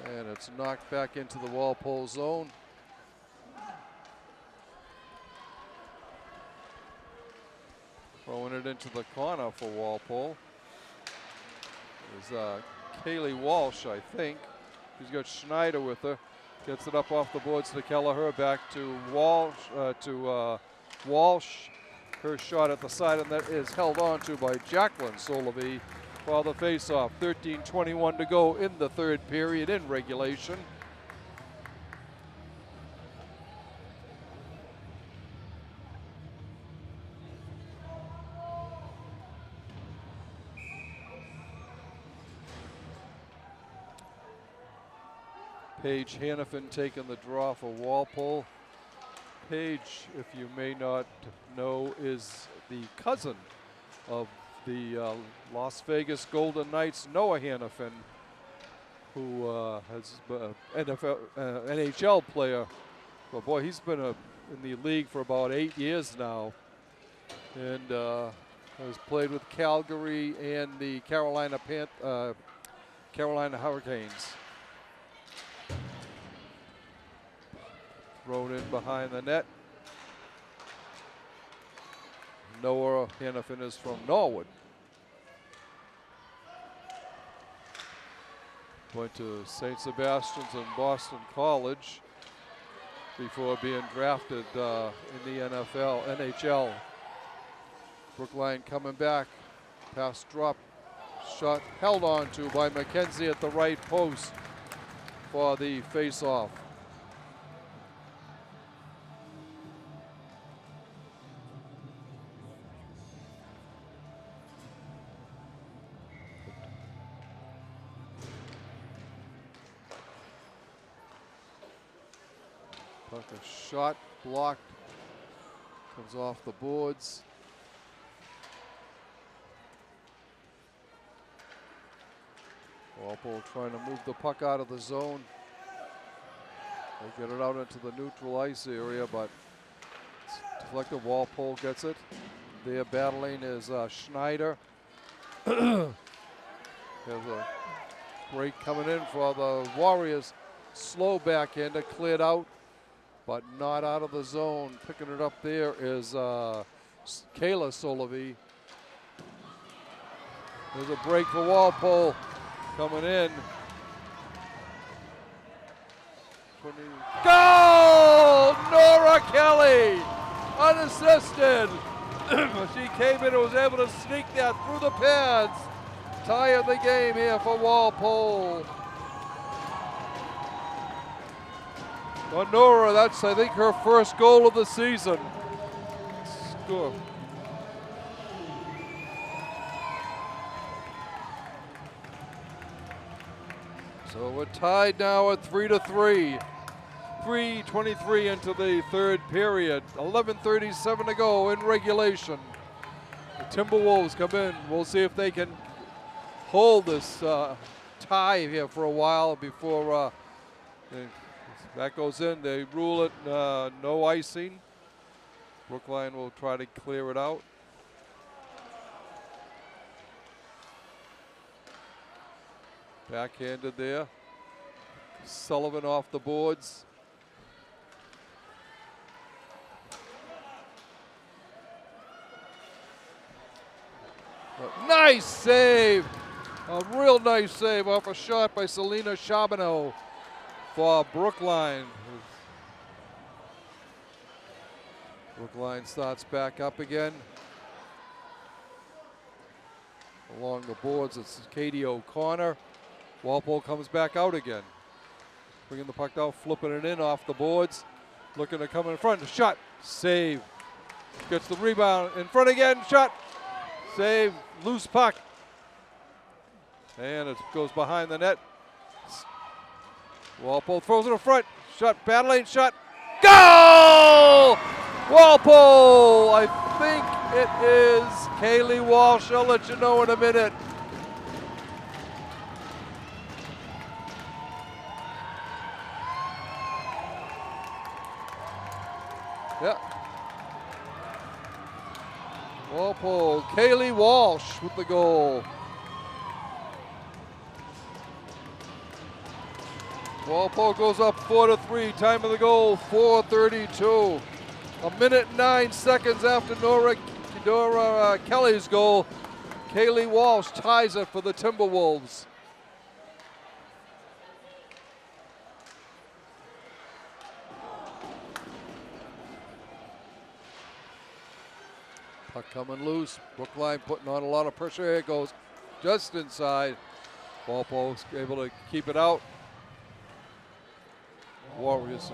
And it's knocked back into the Walpole zone. Throwing it into the corner for Walpole is Kaylee Walsh, I think. She's got Schneider with her. Gets it up off the boards to Kelleher, back to Walsh. Walsh. Her shot at the side, and that is held on to by Jacqueline Solovey for the face-off. 13:21 to go in the third period in regulation. Paige Hannafin taking the draw for Walpole. Paige, if you may not know, is the cousin of the Las Vegas Golden Knights, Noah Hannafin, who has been an NHL player. Well, boy, he's been in the league for about 8 years now, and has played with Calgary and the Carolina Hurricanes. Thrown in behind the net. Noah Hannafin is from Norwood. Went to St. Sebastian's and Boston College before being drafted in the NHL. Brookline coming back. Pass drop. Shot held on to by McKenzie at the right post for the face-off. A shot blocked, comes off the boards. Walpole trying to move the puck out of the zone. They get it out into the neutral ice area, but it's deflected. Walpole gets it. There battling is Schneider. There's a break coming in for the Warriors. Slow backhander, cleared out, but not out of the zone. Picking it up there is Kayla Solovey. There's a break for Walpole coming in. Goal! Nora Kelly, unassisted. She came in and was able to sneak that through the pads. Tie of the game here for Walpole. Nora, that's, I think, her first goal of the season. Score. So we're tied now at 3-3. 3:23 into the third period. 11:37 to go in regulation. The Timberwolves come in. We'll see if they can hold this tie here for a while before that goes in. They rule it no icing. Brookline will try to clear it out. Backhanded there. Sullivan off the boards. Nice save. A real nice save off a shot by Selena Charbonneau for Brookline. Brookline starts back up again. Along the boards, it's Katie O'Connor. Walpole comes back out again. Bringing the puck out, flipping it in off the boards. Looking to come in front. Shot, save. Gets the rebound, in front again, shot, save, loose puck. And it goes behind the net. Walpole throws it in front. Shot, battling, shot. Goal! Walpole! I think it is Kaylee Walsh. I'll let you know in a minute. Yeah. Walpole, Kaylee Walsh with the goal. Walpole goes up 4-3. Time of the goal, 4:32. A minute and 9 seconds after Nora Kelly's goal. Kaylee Walsh ties it for the Timberwolves. Puck coming loose. Brookline putting on a lot of pressure. Here it goes just inside. Walpole's able to keep it out. Warriors.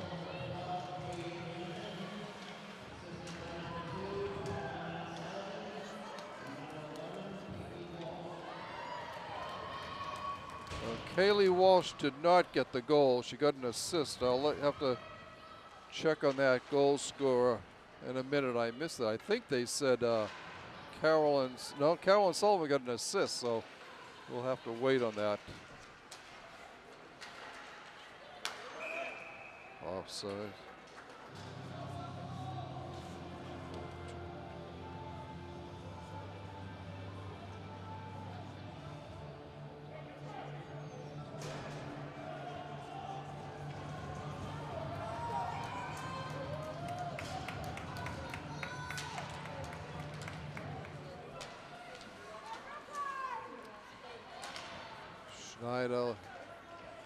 Kaylee Walsh did not get the goal. She got an assist. I'll have to check on that goal scorer in a minute. I missed it. I think they said Carolyn Sullivan got an assist, so we'll have to wait on that. Offside. Schneider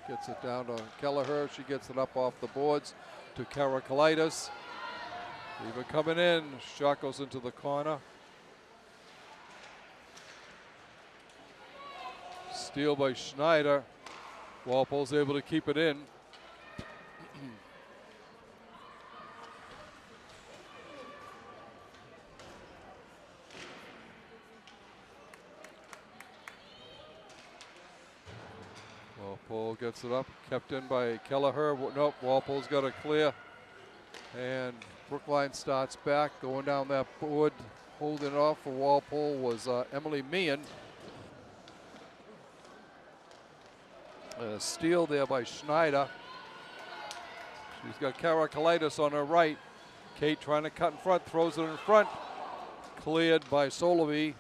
gets it down to Kelleher. She gets it up off the boards to Karakalitis. Even coming in, shot goes into the corner. Steal by Schneider. Walpole's able to keep it in. Walpole gets it up, kept in by Kelleher. Nope, Walpole's got it clear. And Brookline starts back, going down that board. Holding it off for Walpole was Emily Meehan. A steal there by Schneider. She's got Karakalitis on her right. Kate trying to cut in front, throws it in front. Cleared by Solovey.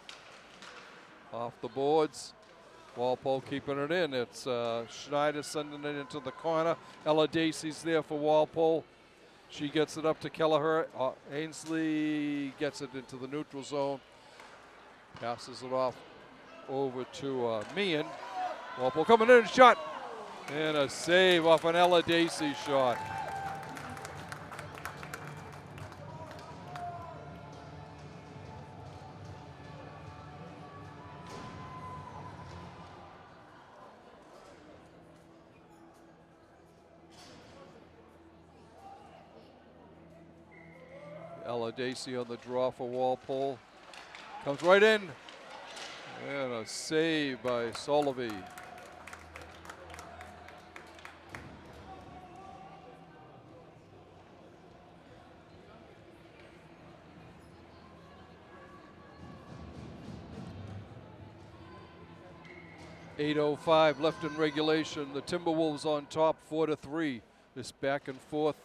Off the boards. Walpole keeping it in. It's Schneider sending it into the corner. Ella Dacey's there for Walpole. She gets it up to Kelleher. Ainsley gets it into the neutral zone. Passes it off over to Meehan. Walpole coming in, shot. And a save off an Ella Dacey shot. Ella Dacey on the draw for Walpole. Comes right in. And a save by Solovey. .805 left in regulation. The Timberwolves on top, 4-3. This back and forth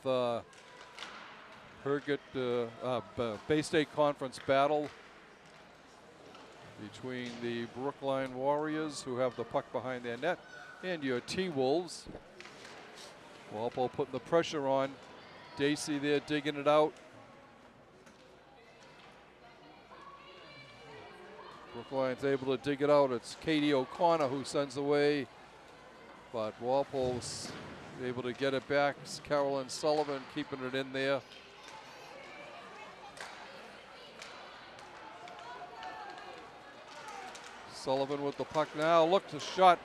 Bay State Conference battle between the Brookline Warriors, who have the puck behind their net, and your T-Wolves. Walpole putting the pressure on. Dacey there digging it out. Brookline's able to dig it out. It's Katie O'Connor who sends away, but Walpole's able to get it back. It's Carolyn Sullivan keeping it in there. Sullivan with the puck now. Look, the shot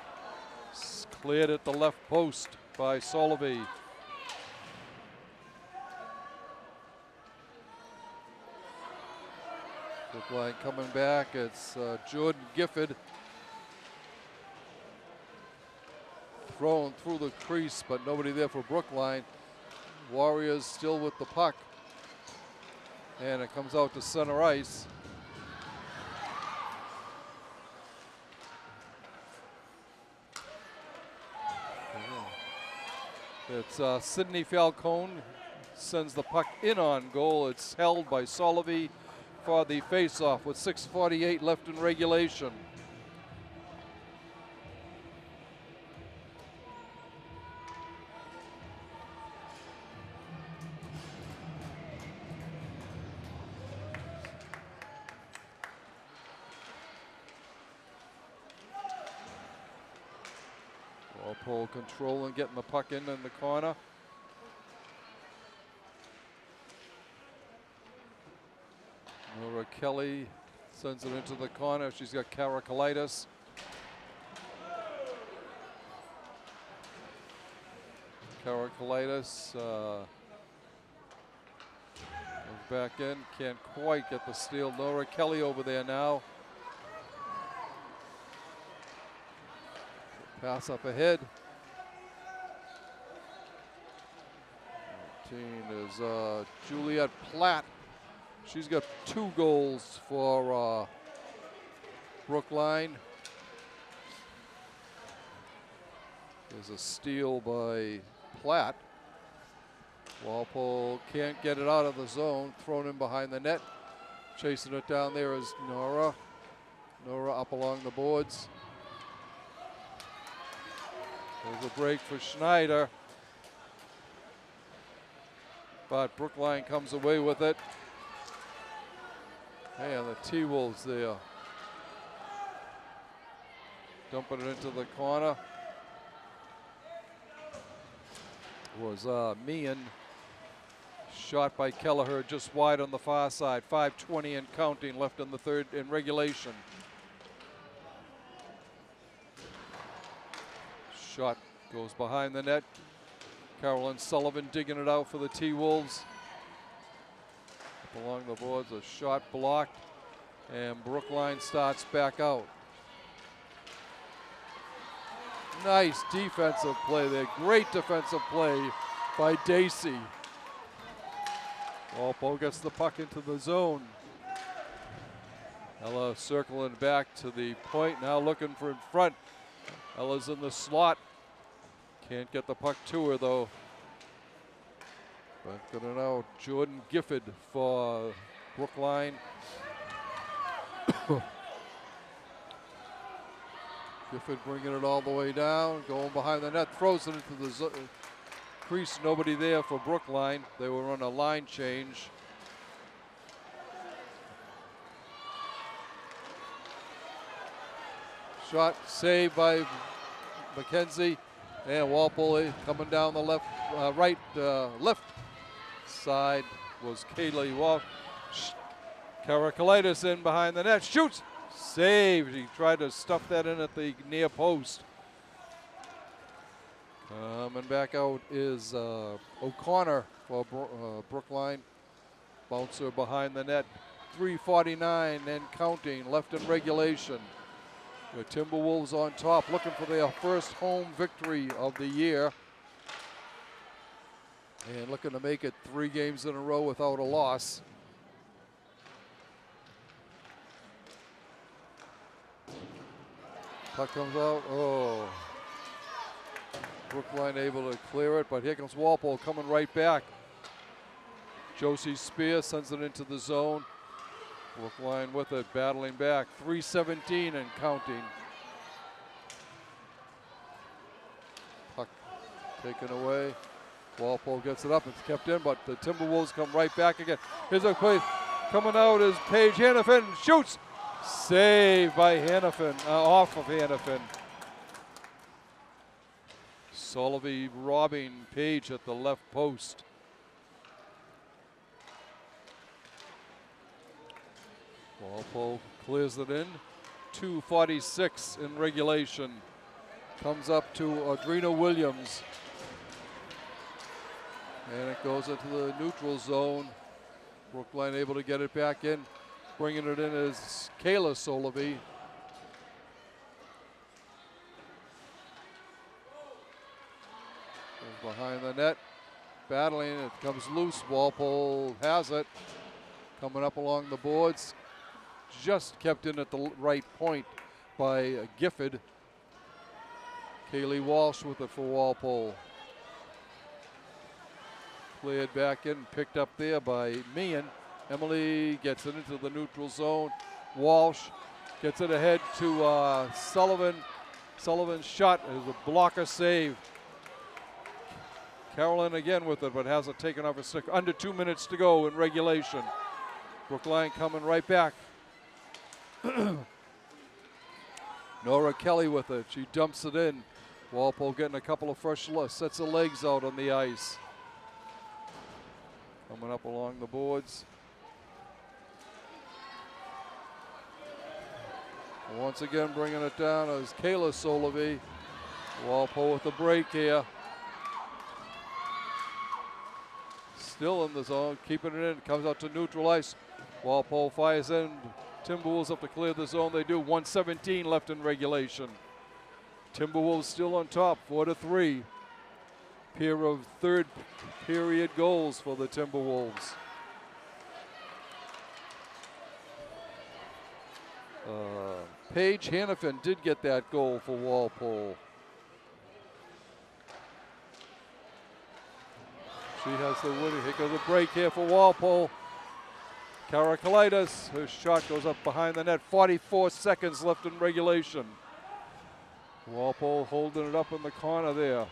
cleared at the left post by Solovey. Brookline coming back. It's Jordan Gifford thrown through the crease, but nobody there for Brookline. Warriors still with the puck, and it comes out to center ice. It's Sydney Falcone sends the puck in on goal. It's held by Solovey for the face-off with 6:48 left in regulation. Walpole controlling, getting the puck in the corner. Nora Kelly sends it into the corner. She's got Karakalitis. Karakalitis back in, can't quite get the steal. Nora Kelly over there now. Pass up ahead. 13 is Juliet Platt. She's got 2 goals for Brookline. There's a steal by Platt. Walpole can't get it out of the zone, thrown in behind the net. Chasing it down there is Nora. Nora up along the boards. There's a break for Schneider. But Brookline comes away with it. And the T-Wolves there. Dumping it into the corner. Was Meehan. Shot by Kelleher just wide on the far side. 5:20 and counting left in the third in regulation. Shot goes behind the net. Carolyn Sullivan digging it out for the T-Wolves. Up along the boards, a shot blocked, and Brookline starts back out. Nice defensive play there. Great defensive play by Dacey. Walpole gets the puck into the zone. Ella circling back to the point, now looking for in front. Ella's in the slot. Can't get the puck to her though. Back to the now Jordan Gifford for Brookline. Gifford bringing it all the way down, going behind the net, throws it into the crease. Nobody there for Brookline. They were on a line change. Shot saved by McKenzie, and Walpole coming down the left side was Kaylee Walsh. Karakalitis in behind the net, shoots, saved. He tried to stuff that in at the near post. Coming back out is O'Connor for Brookline. Bouncer behind the net. 3:49 and counting left in regulation. The Timberwolves on top, looking for their first home victory of the year. And looking to make it 3 games in a row without a loss. Puck comes out, oh. Brookline able to clear it, but here comes Walpole coming right back. Josie Spear sends it into the zone. Brookline with it, battling back. 3:17 and counting. Puck taken away. Walpole gets it up, it's kept in, but the Timberwolves come right back again. Here's a play, coming out is Paige Hannafin, shoots! Saved by Hannafin, off of Hannafin. Solovey robbing Page at the left post. Walpole clears it in. 2:46 in regulation. Comes up to Audrina Williams. And it goes into the neutral zone. Brookline able to get it back in. Bringing it in is Kayla Solovey. Behind the net, battling, it comes loose. Walpole has it. Coming up along the boards. Just kept in at the right point by Gifford. Kaylee Walsh with it for Walpole. Cleared back in, picked up there by Meehan. Emily gets it into the neutral zone. Walsh gets it ahead to Sullivan. Sullivan's shot is a blocker save. Carolyn again with it, but has it taken off a stick. Under 2 minutes to go in regulation. Brookline coming right back. Nora Kelly with it. She dumps it in. Walpole getting a couple of fresh sets of legs out on the ice. Coming up along the boards. Once again bringing it down is Kayla Solovey. Walpole with the break here. Still in the zone, keeping it in. Comes out to neutral ice. Walpole fires in. Timberwolves have to clear the zone. They do. 1:17 left in regulation. Timberwolves still on top, 4-3. Pair of third period goals for the Timberwolves. Paige Hannafin did get that goal for Walpole. She has the winning. Here goes a break here for Walpole. Karakalitis, her shot goes up behind the net. 44 seconds left in regulation. Walpole holding it up in the corner there.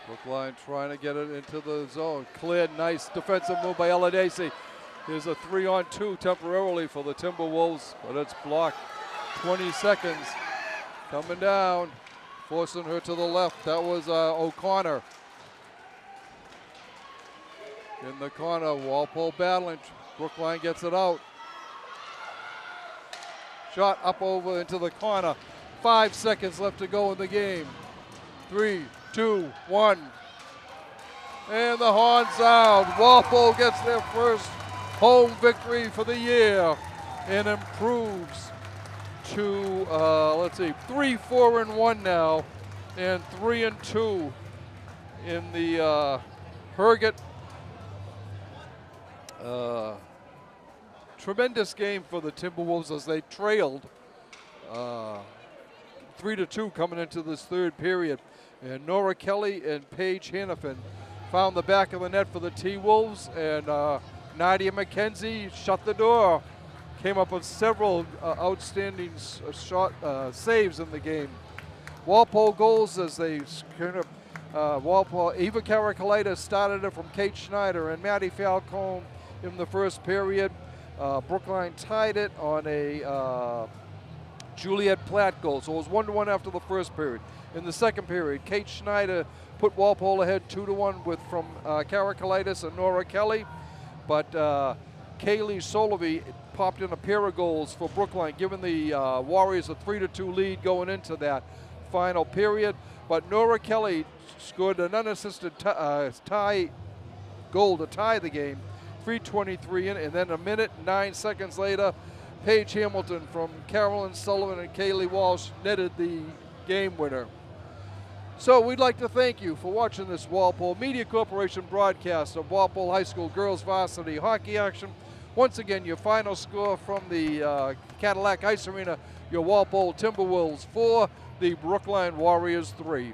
Brookline trying to get it into the zone. Cleared, nice defensive move by Eladesi. Here's a 3-on-2 temporarily for the Timberwolves, but it's blocked. 20 seconds. Coming down, forcing her to the left. That was O'Connor. In the corner, Walpole battling. Brookline gets it out. Shot up over into the corner. 5 seconds left to go in the game. 3, 2, 1. And the horn sound. Walpole gets their first home victory for the year and improves to, 3-4-1 now, and 3-2 in the Herget. Tremendous game for the Timberwolves as they trailed 3-2 coming into this third period. And Nora Kelly and Paige Hannafin found the back of the net for the T-Wolves, and Nadia McKenzie shut the door. Came up with several outstanding saves in the game. Walpole goals as they kind of, Walpole, Eva Karakalitis started it from Kate Schneider and Maddie Falcone in the first period. Brookline tied it on a Juliet Platt goal, so it was 1-1 after the first period. In the second period, Kate Schneider put Walpole ahead 2-1 from Karakalitis and Nora Kelly, but Kaylee Solovey popped in a pair of goals for Brookline, giving the Warriors a 3-2 lead going into that final period. But Nora Kelly scored an unassisted tie goal to tie the game, 3:23 in, and then a minute and 9 seconds later, Paige Hamilton from Carolyn Sullivan and Kaylee Walsh netted the game winner. So we'd like to thank you for watching this Walpole Media Corporation broadcast of Walpole High School girls varsity hockey action. Once again, your final score from the Cadillac Ice Arena, your Walpole Timberwolves 4, the Brookline Warriors 3.